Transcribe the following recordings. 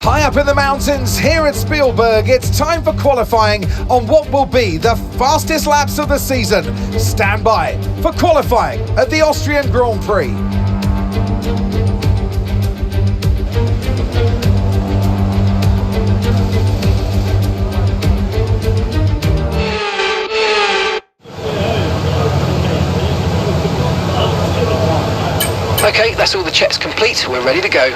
High up in the mountains here at Spielberg, it's time for qualifying on what will be the fastest laps of the season. Stand by for qualifying at the Austrian Grand Prix. Okay, that's all the checks complete. We're ready to go.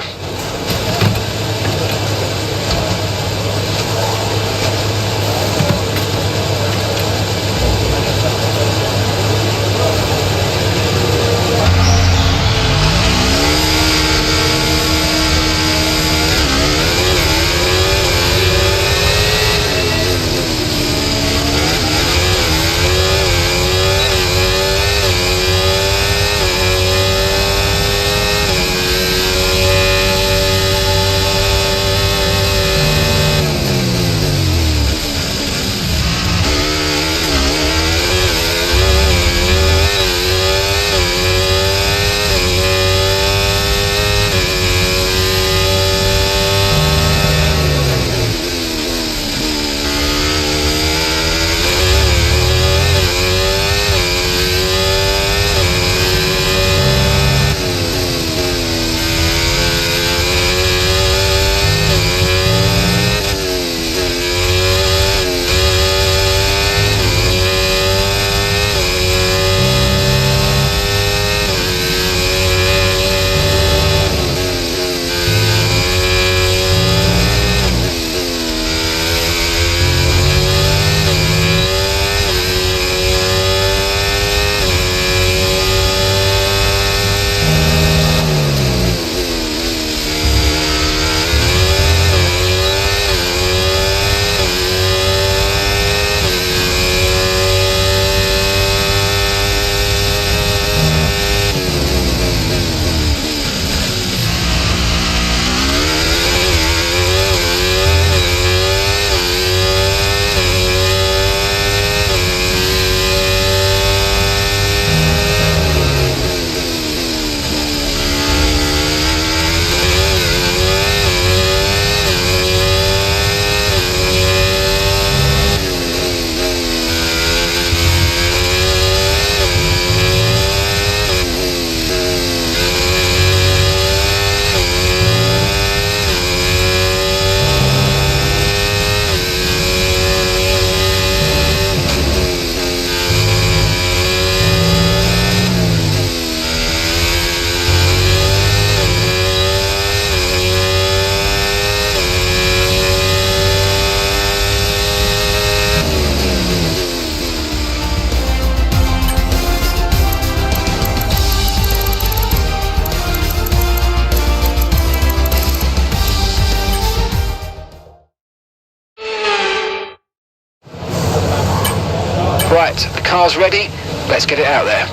Right, the car's ready. Let's get it out there.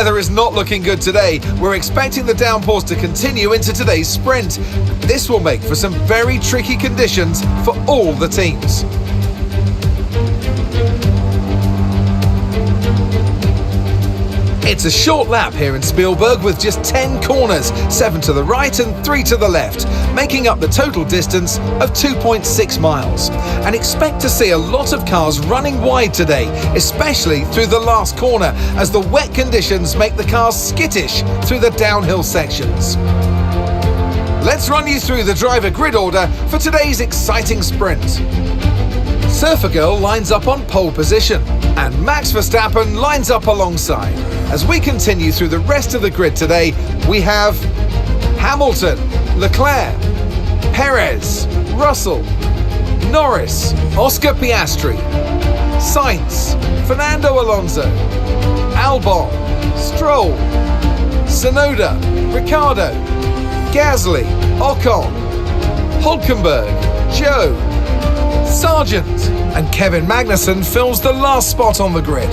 weather is not looking good today. We're expecting the downpours to continue into today's sprint. This will make for some very tricky conditions for all the teams. It's a short lap here in Spielberg with just 10 corners, 7 to the right and 3 to the left, making up the total distance of 2.6 miles. And expect to see a lot of cars running wide today, especially through the last corner, as the wet conditions make the cars skittish through the downhill sections. Let's run you through the driver grid order for today's exciting sprint. Surfer Girl lines up on pole position, and Max Verstappen lines up alongside. As we continue through the rest of the grid today, we have Hamilton, Leclerc, Perez, Russell, Norris, Oscar Piastri, Sainz, Fernando Alonso, Albon, Stroll, Tsunoda, Ricciardo, Gasly, Ocon, Hülkenberg, Joe, Sargent, and Kevin Magnussen fills the last spot on the grid.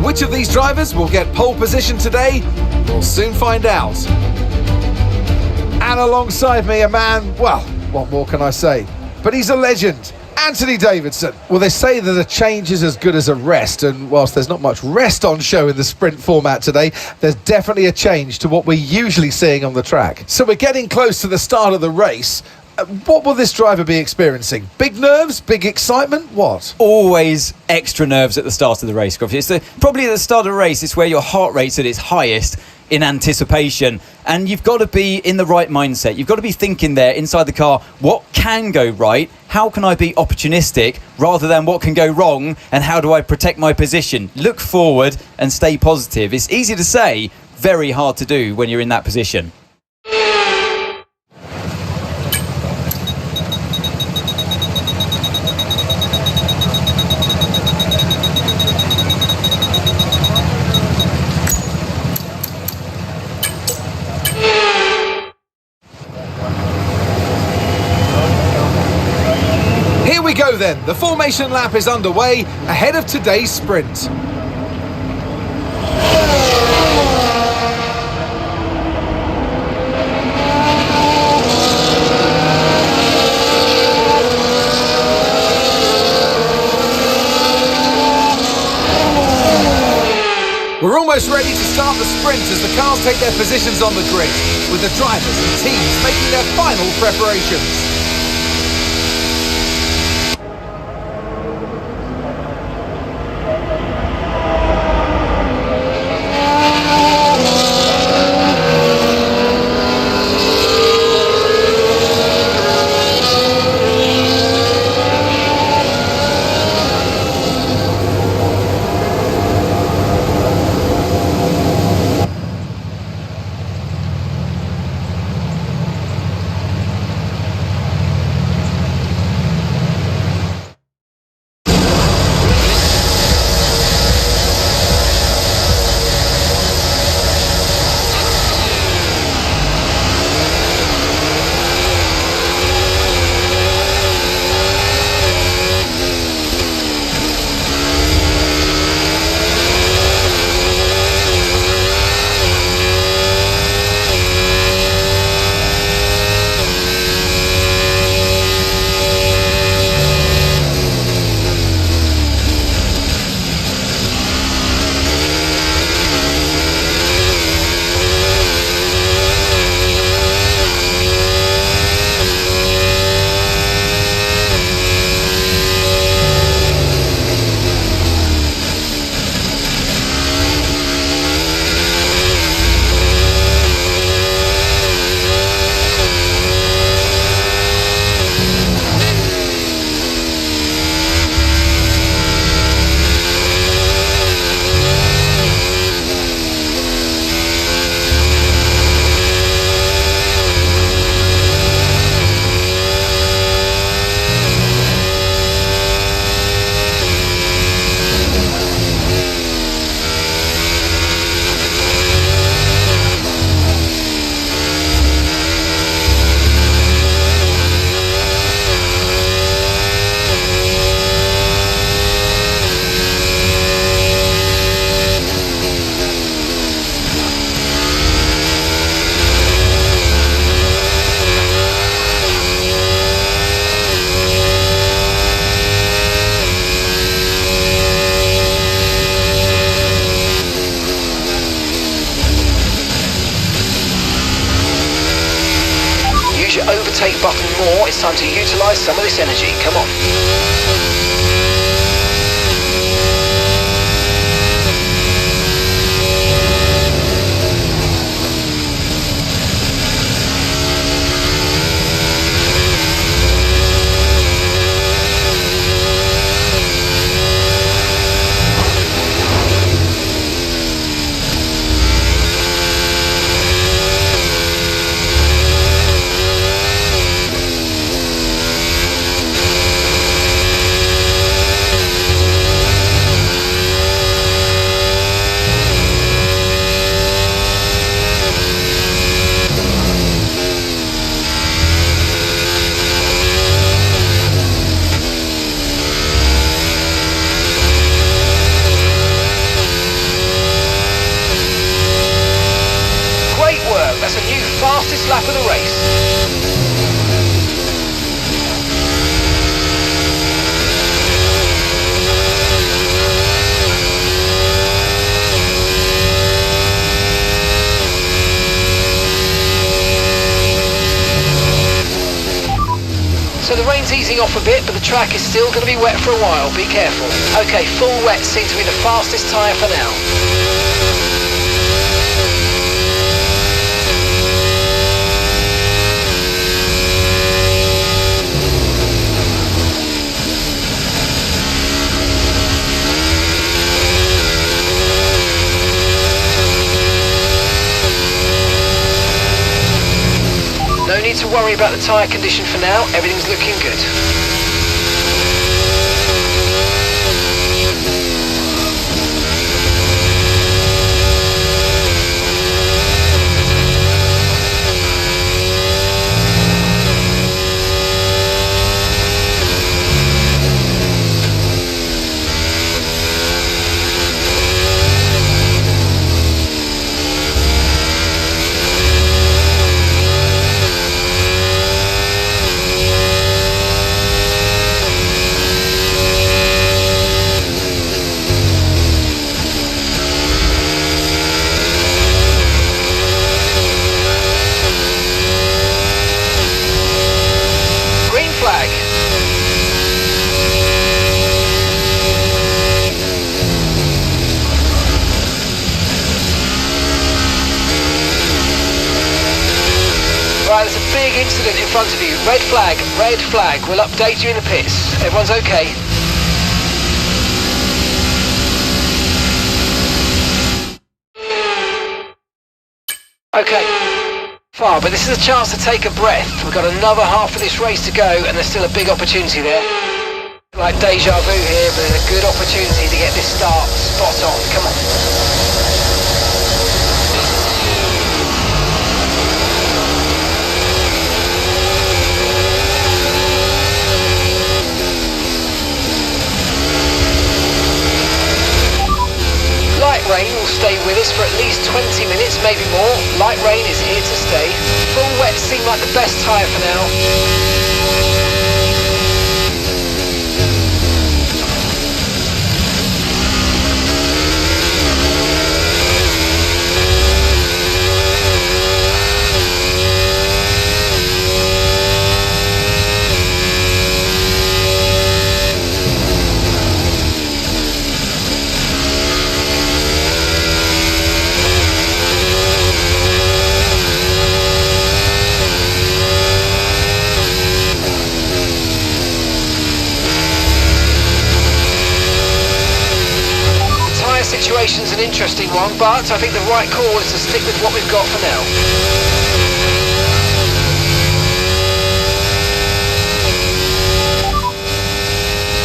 Which of these drivers will get pole position today? We'll soon find out. And alongside me, a man, well, what more can I say? But he's a legend, Anthony Davidson. Well, they say that a change is as good as a rest, and whilst there's not much rest on show in the sprint format today, there's definitely a change to what we're usually seeing on the track. So we're getting close to the start of the race. What will this driver be experiencing? Big nerves? Big excitement? What? Always extra nerves at the start of the race, Gruffy. It's probably at the start of the race, it's where your heart rate's at its highest in anticipation. And you've got to be in the right mindset. You've got to be thinking there inside the car, what can go right? How can I be opportunistic rather than what can go wrong? And how do I protect my position? Look forward and stay positive. It's easy to say, very hard to do when you're in that position. Here we go then, the formation lap is underway ahead of today's sprint. We're almost ready to start the sprint as the cars take their positions on the grid, with the drivers and teams making their final preparations. use your overtake button more. It's time to utilise some of this energy. Come on. That's a new fastest lap of the race. So the rain's easing off a bit, but the track is still going to be wet for a while. Be careful. Okay, full wet seems to be the fastest tyre for now. No need to worry about the tyre condition for now, everything's looking good. Right, there's a big incident in front of you. Red flag, red flag. We'll update you in the pits. Everyone's okay? Okay. Far, but this is a chance to take a breath. We've got another half of this race to go, and there's still a big opportunity there. Like deja vu here, but there's a good opportunity to get this start spot on. Come on. Light rain will stay with us for at least 20 minutes, maybe more. Light rain is here to stay. Full wet seemed like the best tyre for now. Situation's an interesting one, but I think the right call is to stick with what we've got for now.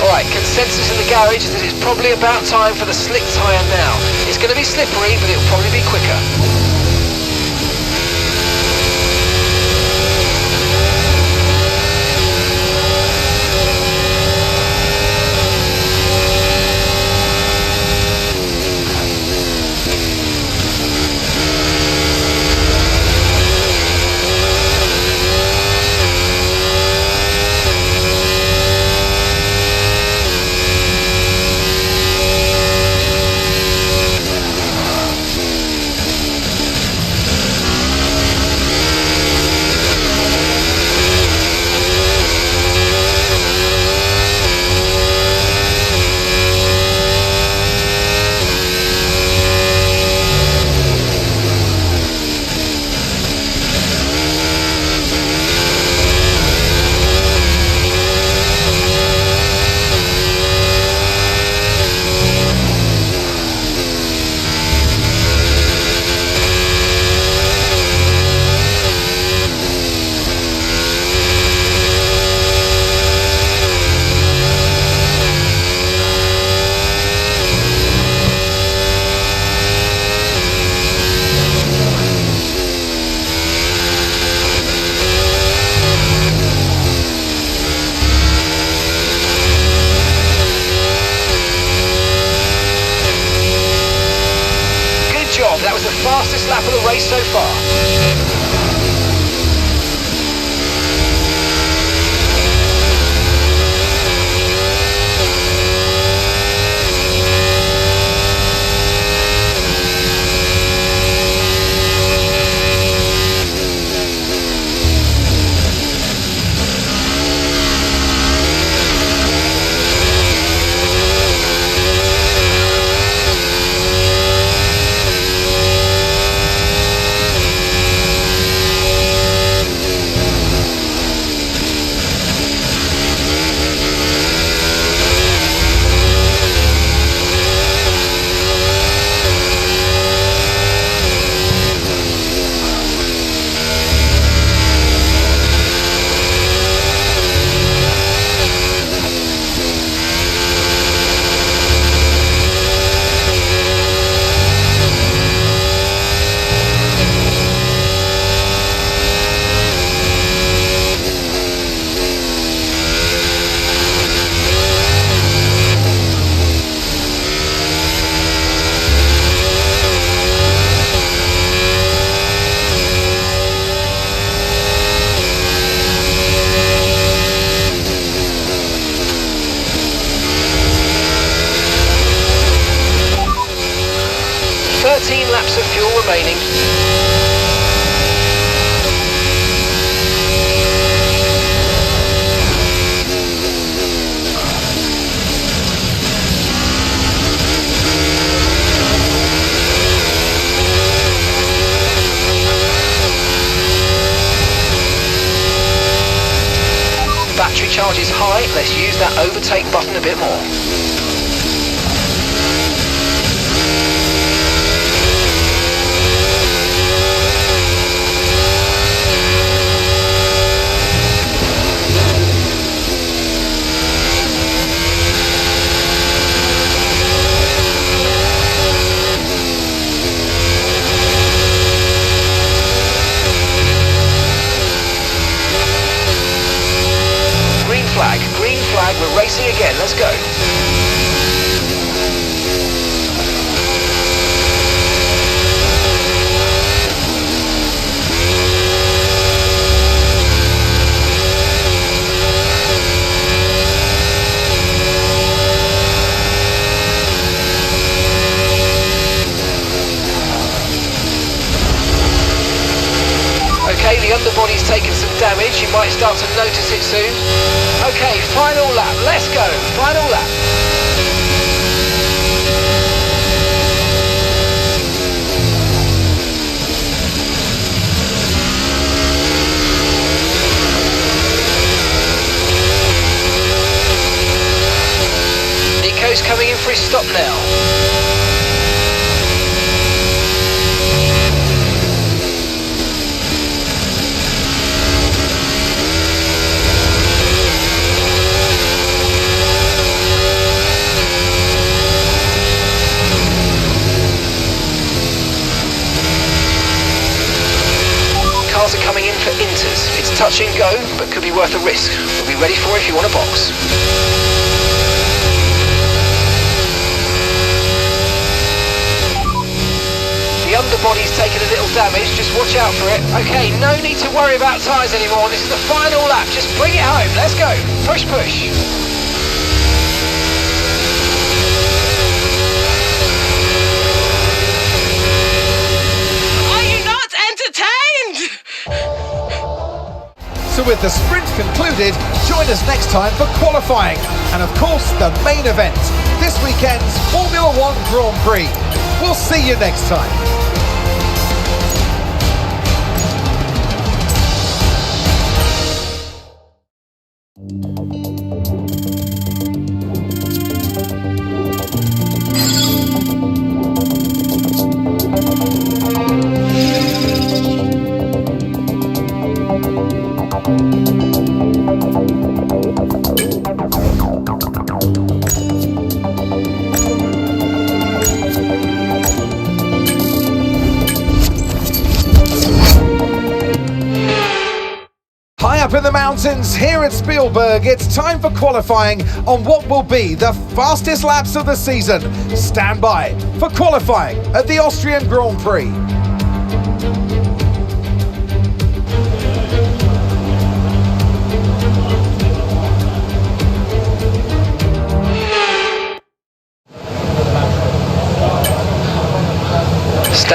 Alright, consensus in the garage is that it's probably about time for the slick tyre now. It's going to be slippery, but it'll probably be quicker. the race so far. Laps of fuel remaining. Battery charge is high, let's use that overtake button a bit more. Green flag, we're racing again, let's go. Okay, the underbody's taken some damage, you might start to notice it soon. Okay, final lap, let's go, final lap. Nico's coming in for his stop now. Cars are coming in for inters. It's touch and go, but could be worth a risk. We'll be ready for it if you want a box. The underbody's taken a little damage, just watch out for it. Okay, no need to worry about tyres anymore. This is the final lap, just bring it home. Let's go. Push, push. So with the sprint concluded, join us next time for qualifying and of course the main event, this weekend's Formula One Grand Prix. We'll see you next time. Up in the mountains here at Spielberg, it's time for qualifying on what will be the fastest laps of the season. Stand by for qualifying at the Austrian Grand Prix.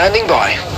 Standing by.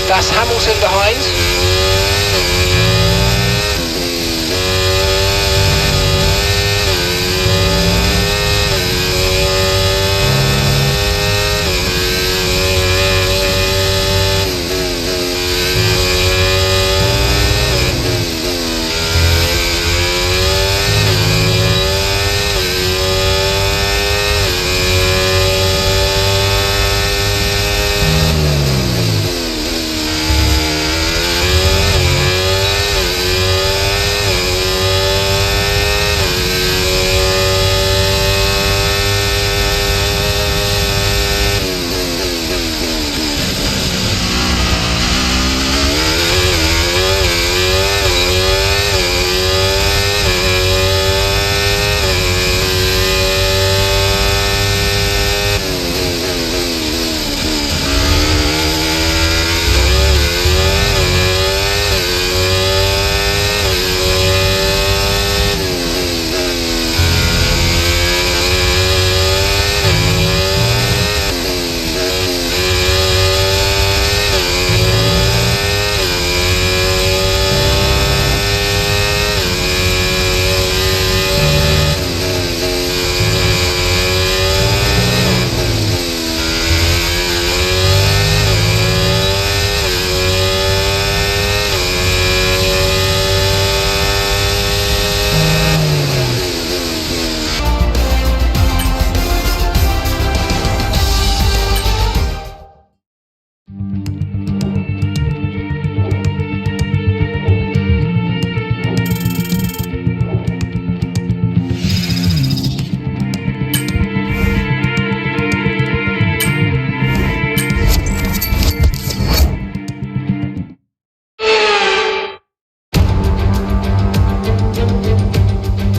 That's Hamilton behind.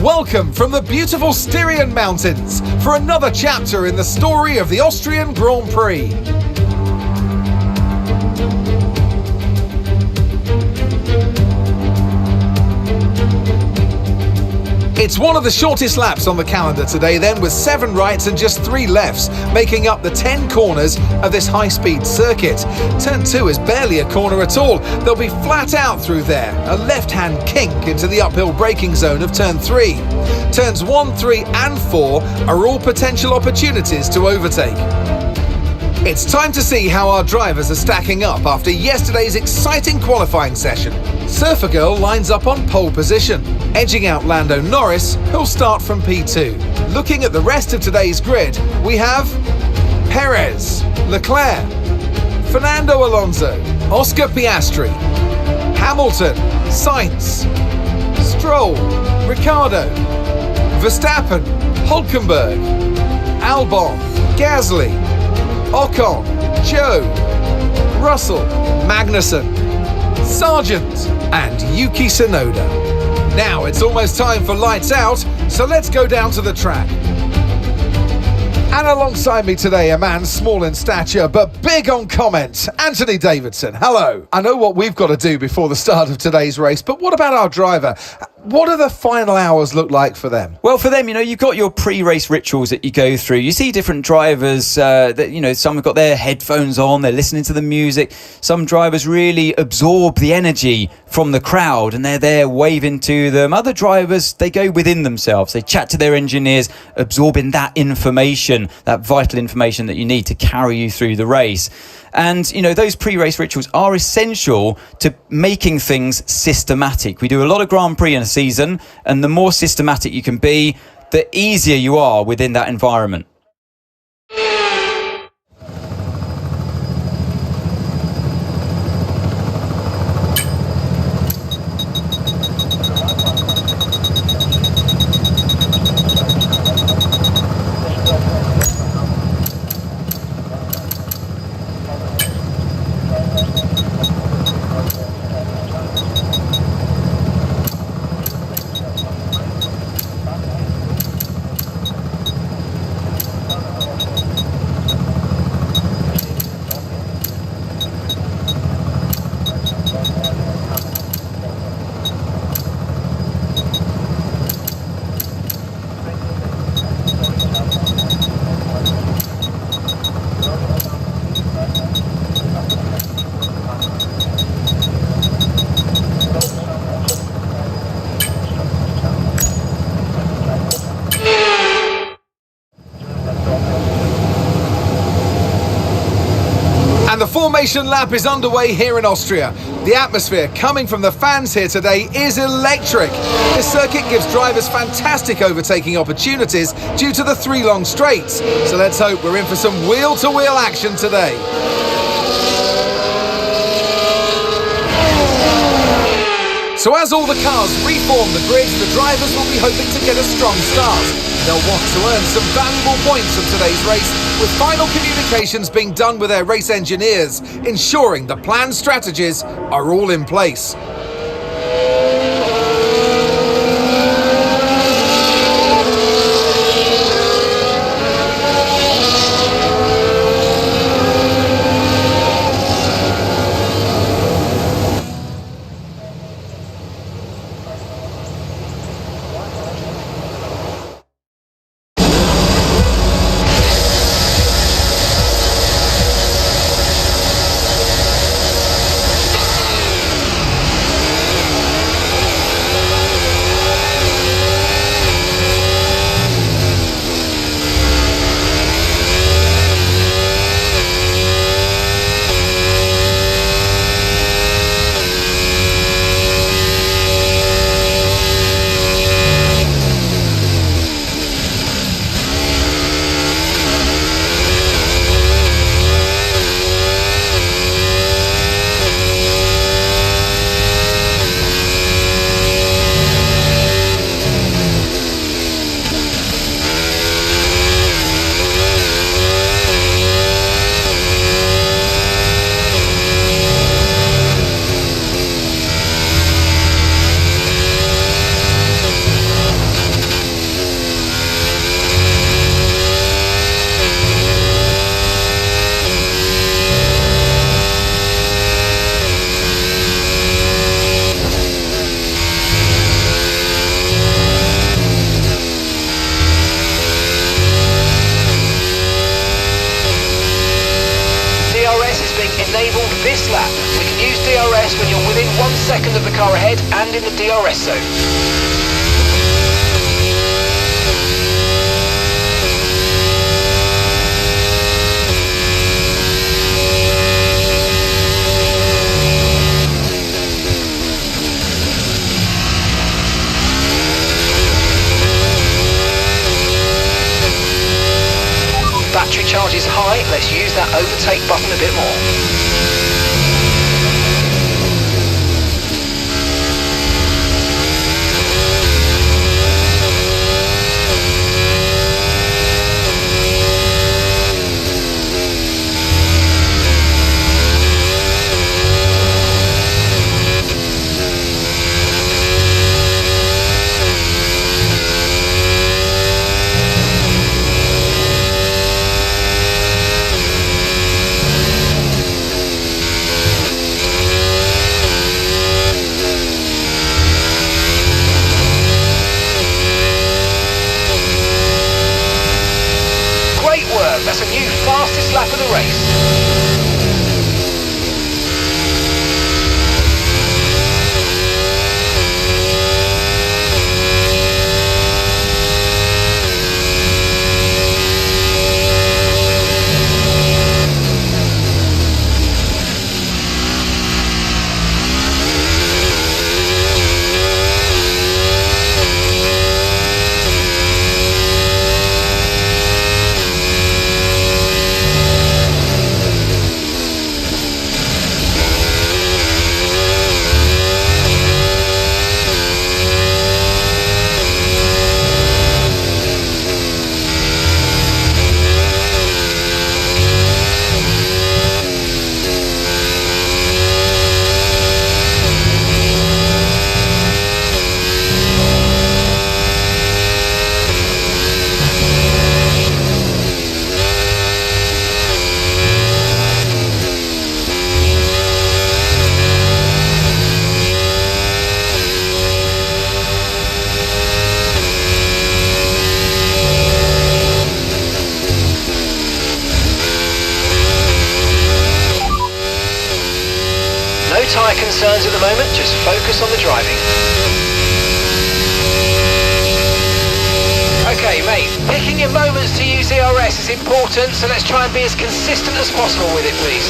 Welcome from the beautiful Styrian Mountains for another chapter in the story of the Austrian Grand Prix. It's one of the shortest laps on the calendar today then, with 7 rights and just 3 lefts, making up the 10 corners of this high-speed circuit. Turn 2 is barely a corner at all. They'll be flat out through there, a left-hand kink into the uphill braking zone of turn 3. Turns 1, 3 and 4 are all potential opportunities to overtake. It's time to see how our drivers are stacking up after yesterday's exciting qualifying session. Surfer Girl lines up on pole position, edging out Lando Norris, who'll start from P2. Looking at the rest of today's grid, we have Perez, Leclerc, Fernando Alonso, Oscar Piastri, Hamilton, Sainz, Stroll, Ricciardo, Verstappen, Hülkenberg, Albon, Gasly, Ocon, Joe, Russell, Magnussen, Sargent and Yuki Tsunoda. Now it's almost time for lights out, so let's go down to the track. And alongside me today, a man small in stature but big on comment, Anthony Davidson. Hello. I know what we've got to do before the start of today's race, but what about our driver? What do the final hours look like for them? Well, for them, you've got your pre-race rituals that you go through. You see different drivers that, some have got their headphones on, they're listening to the music. Some drivers really absorb the energy from the crowd and they're there waving to them. Other drivers, they go within themselves. They chat to their engineers, absorbing that information, that vital information that you need to carry you through the race. And, those pre-race rituals are essential to making things systematic. We do a lot of Grand Prix in a season, and the more systematic you can be, the easier you are within that environment. formation lap is underway here in Austria. The atmosphere coming from the fans here today is electric. This circuit gives drivers fantastic overtaking opportunities due to the 3 long straights. So let's hope we're in for some wheel-to-wheel action today. So as all the cars reform the grid, the drivers will be hoping to get a strong start. They'll want to earn some valuable points from today's race, with final communications being done with their race engineers, ensuring the planned strategies are all in place. Enabled this lap. We can use DRS when you're within 1 second of the car ahead and in the DRS zone. Battery charge is high, let's use that overtake button a bit more. That's a new fastest lap of the race. No tyre concerns at the moment, just focus on the driving. Okay mate, picking your moments to use DRS. DRS is important, so let's try and be as consistent as possible with it, please.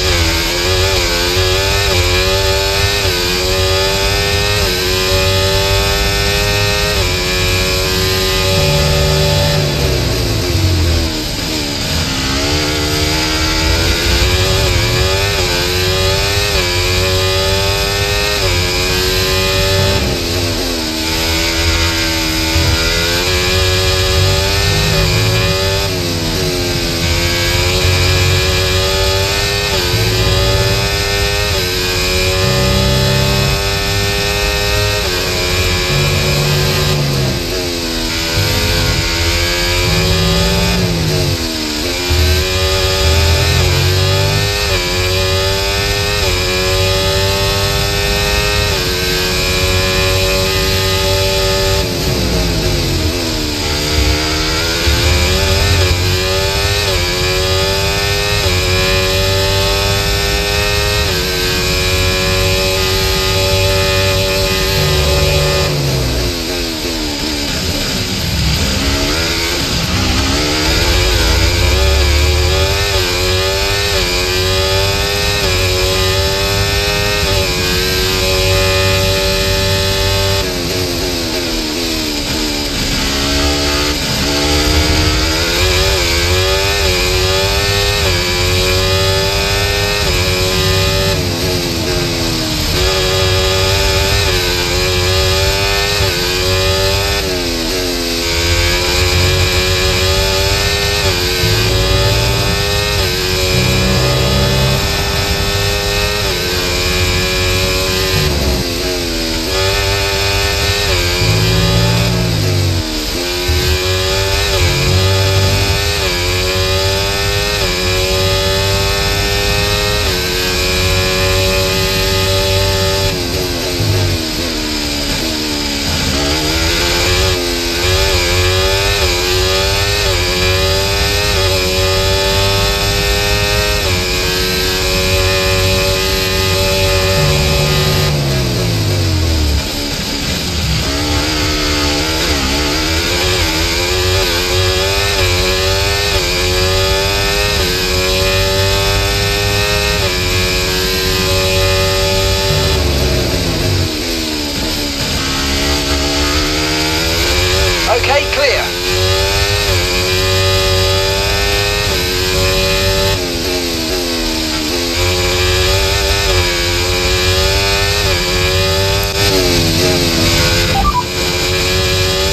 Okay, clear.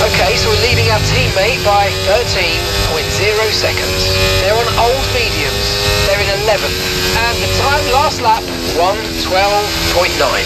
Okay, so we're leading our teammate by 13.0 seconds. They're on old mediums. They're in 11th. And the time last lap, 1:12.9.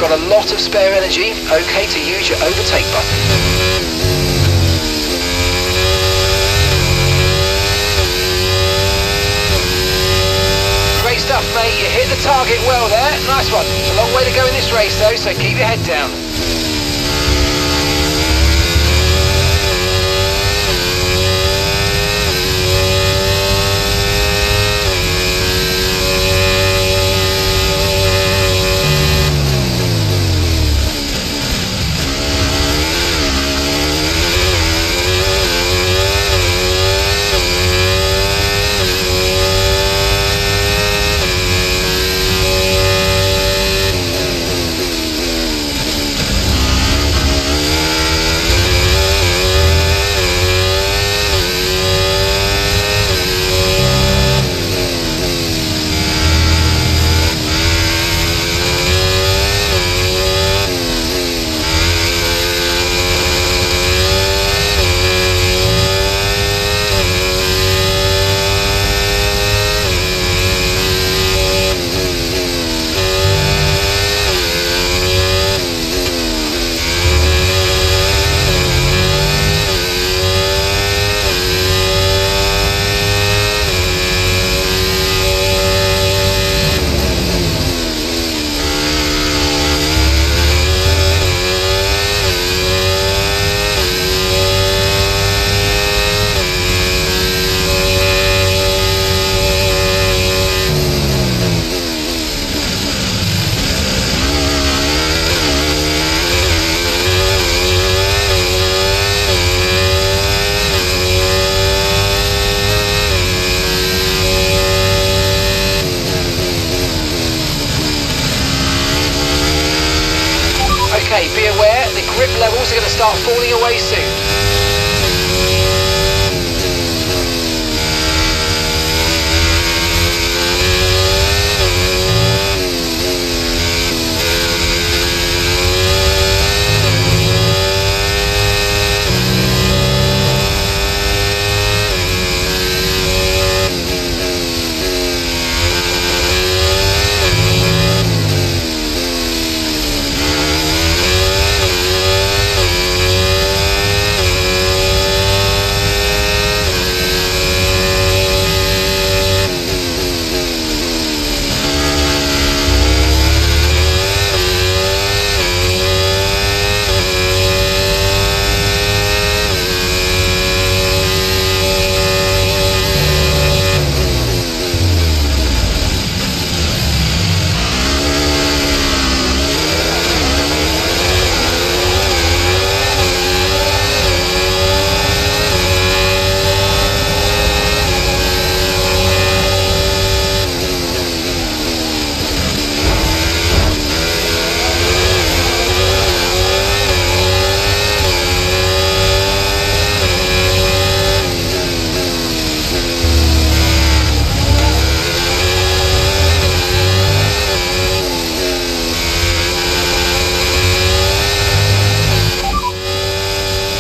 got a lot of spare energy. Okay to use your overtake button. Great stuff, mate. You hit the target well there. Nice one. It's a long way to go in this race, though, so keep your head down. Okay, be aware, the grip levels are going to start falling away soon.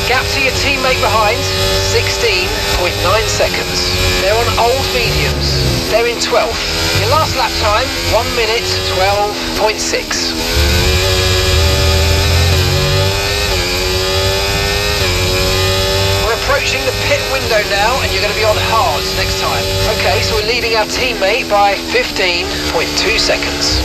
Gap to your teammate behind, 16.9 seconds. They're on old mediums. They're in 12th. Your last lap time, 1 minute 12.6. We're approaching the pit window now, and you're going to be on hards next time. Okay, so we're leading our teammate by 15.2 seconds.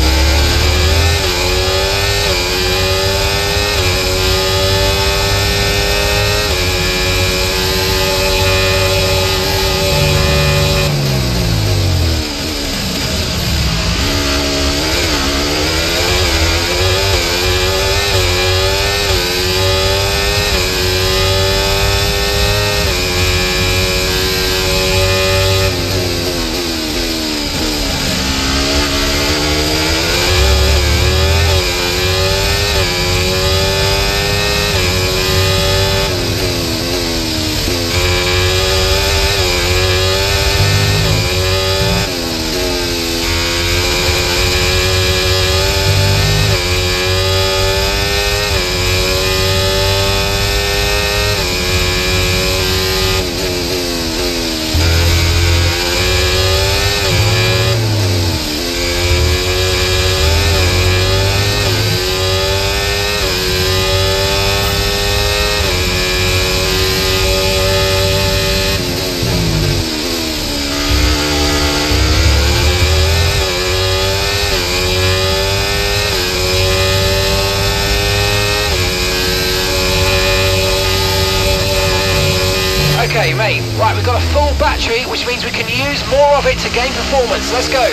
Okay, mate. Right, we've got a full battery, which means we can use more of it to gain performance. Let's go.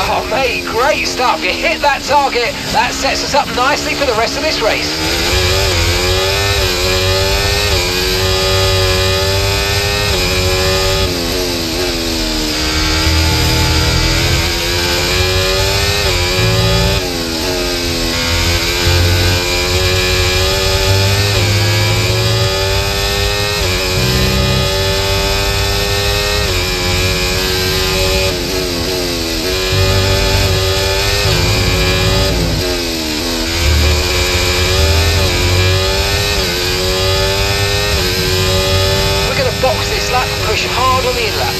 Oh, mate, great stuff. You hit that target. That sets us up nicely for the rest of this race. Push hard on the in-lap.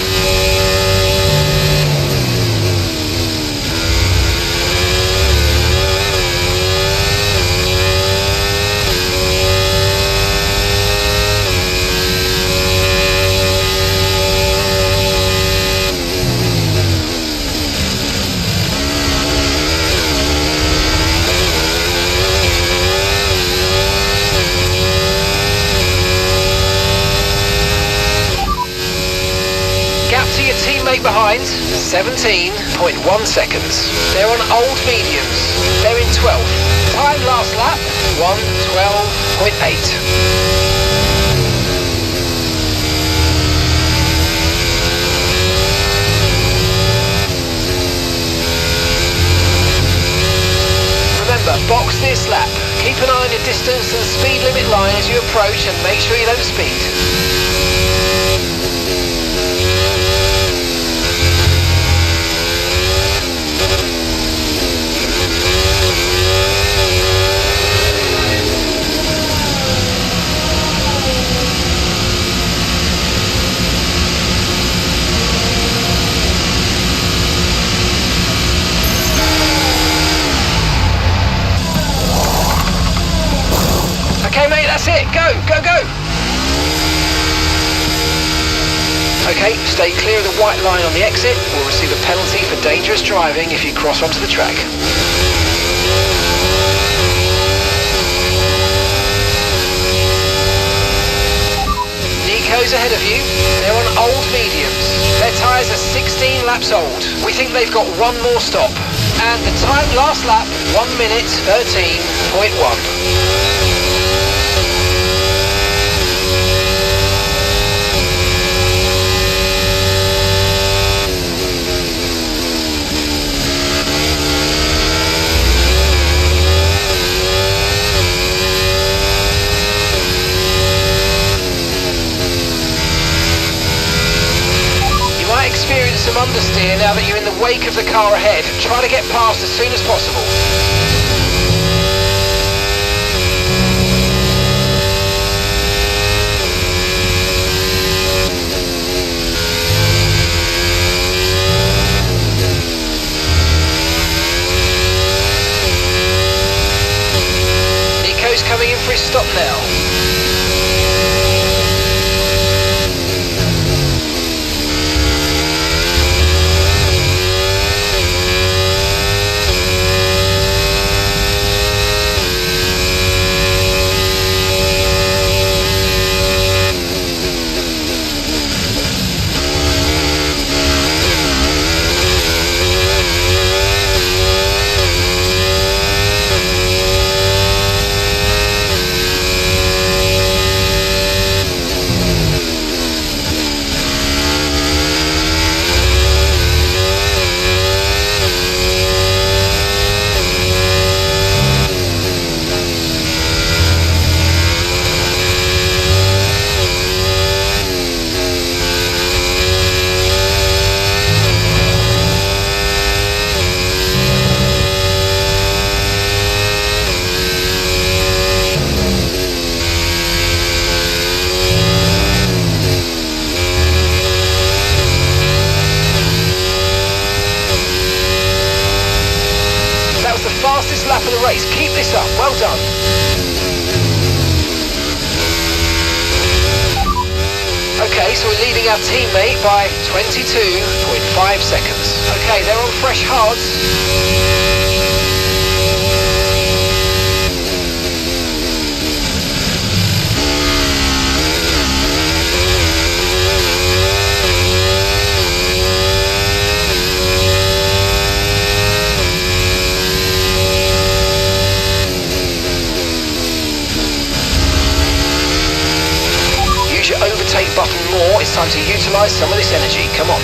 To your teammate behind, 17.1 seconds. They're on old mediums. They're in 12th. Time last lap, 1:12.8. Remember, box this lap. Keep an eye on your distance and speed limit line as you approach and make sure you don't speed. Okay, mate, that's it. Go, go, go. Okay, stay clear of the white line on the exit. We'll receive a penalty for dangerous driving if you cross onto the track. Nico's ahead of you. They're on old mediums. Their tyres are 16 laps old. We think they've got one more stop. And the time last lap, 1:13.1. Experience some understeer now that you're in the wake of the car ahead. Try to get past as soon as possible. Nico's coming in for his stop now. Fastest lap of the race. Keep this up. Well done. Okay, so we're leaving leading our teammate by 22.5 seconds. Okay, they're on fresh hards. Overtake button more. It's time to utilise some of this energy. Come on.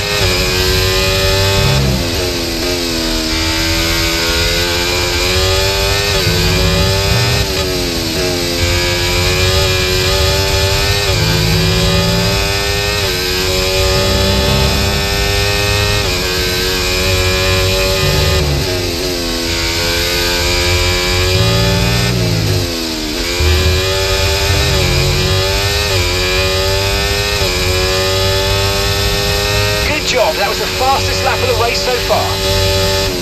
That was the fastest lap of the race so far.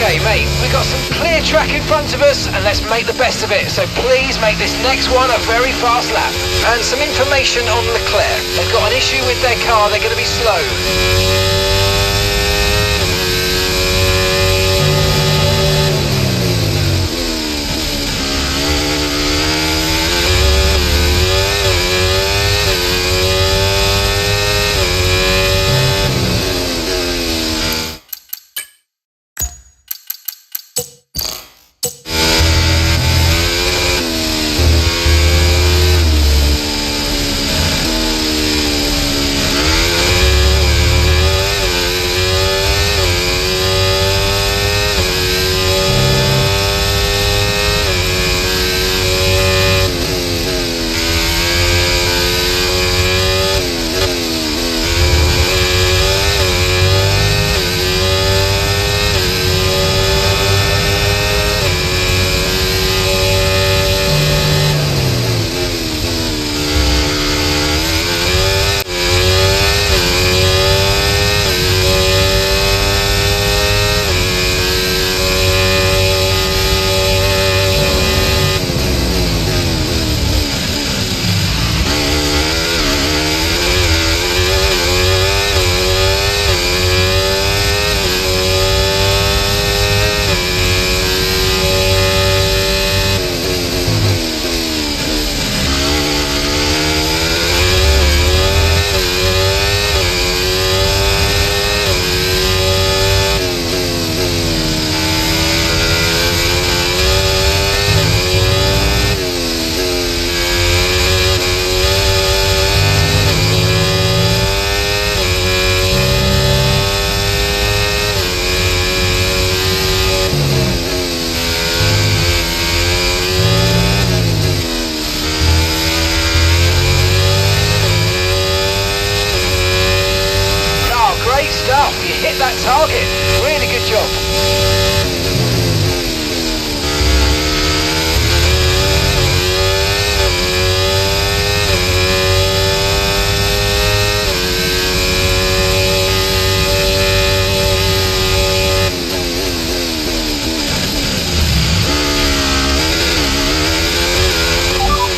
Okay, mate, we've got some clear track in front of us, and let's make the best of it. So please make this next one a very fast lap. And some information on Leclerc. They've got an issue with their car, they're going to be slow. stuff. You hit that target. Really good job.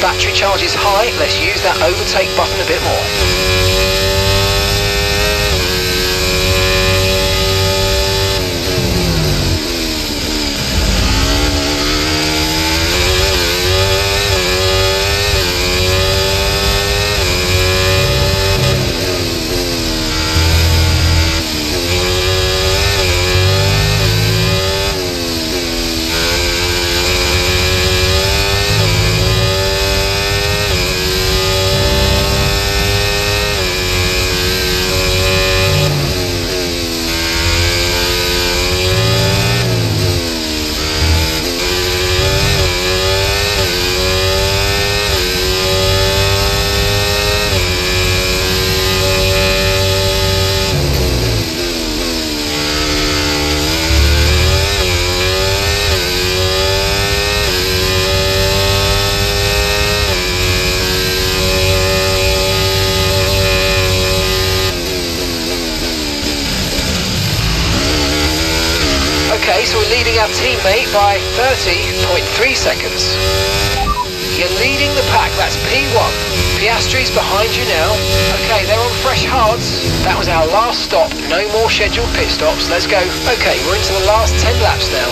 Battery charge is high. Let's use that overtake button a bit more. Okay, so we're leading our teammate by 30.3 seconds. You're leading the pack, that's P1. Piastri's behind you now. Okay, they're on fresh hards. That was our last stop, no more scheduled pit stops. Let's go. Okay, we're into the last 10 laps now.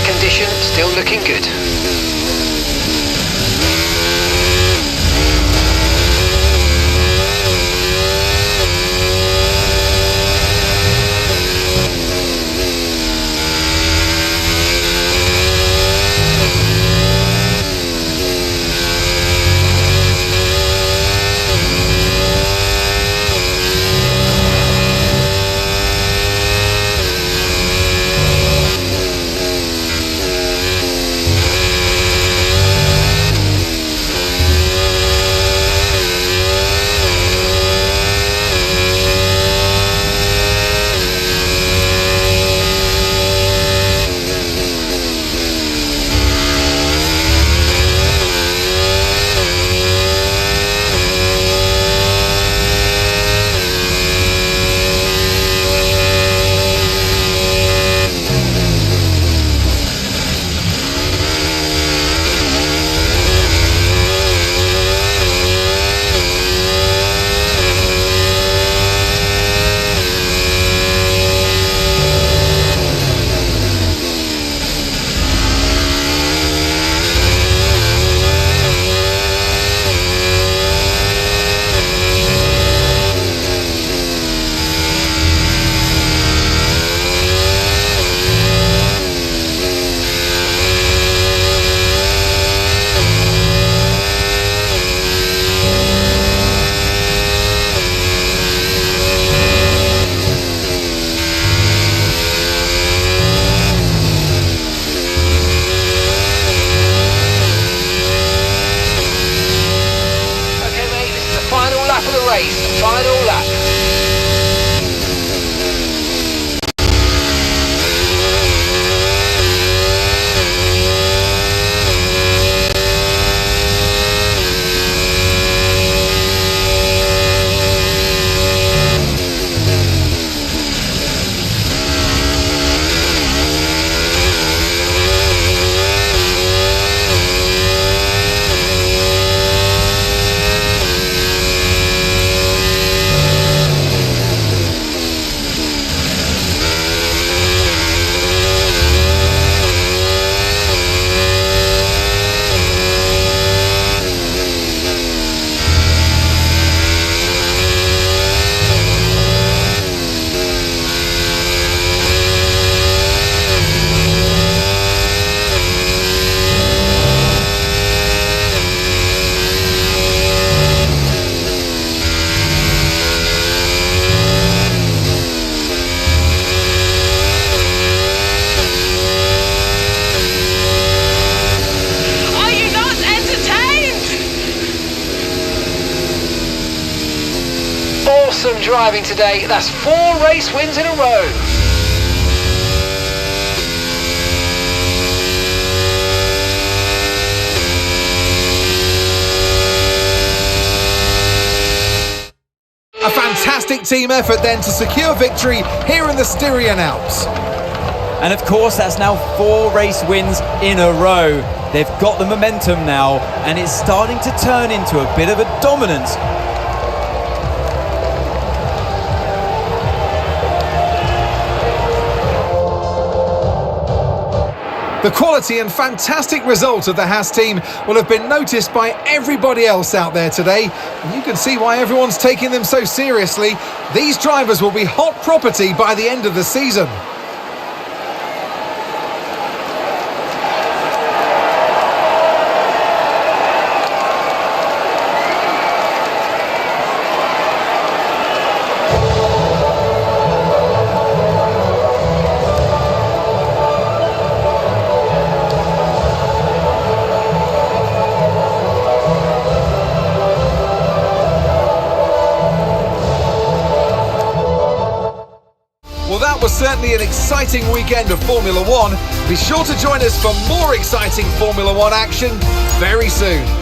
Condition still looking good. race. Final lap. Awesome driving today. That's 4 race wins in a row. A fantastic team effort then to secure victory here in the Styrian Alps. And of course, that's now 4 race wins in a row. They've got the momentum now, and it's starting to turn into a bit of a dominance. The quality and fantastic result of the Haas team will have been noticed by everybody else out there today. And you can see why everyone's taking them so seriously. These drivers will be hot property by the end of the season. Well, that was certainly an exciting weekend of Formula One. Be sure to join us for more exciting Formula One action very soon.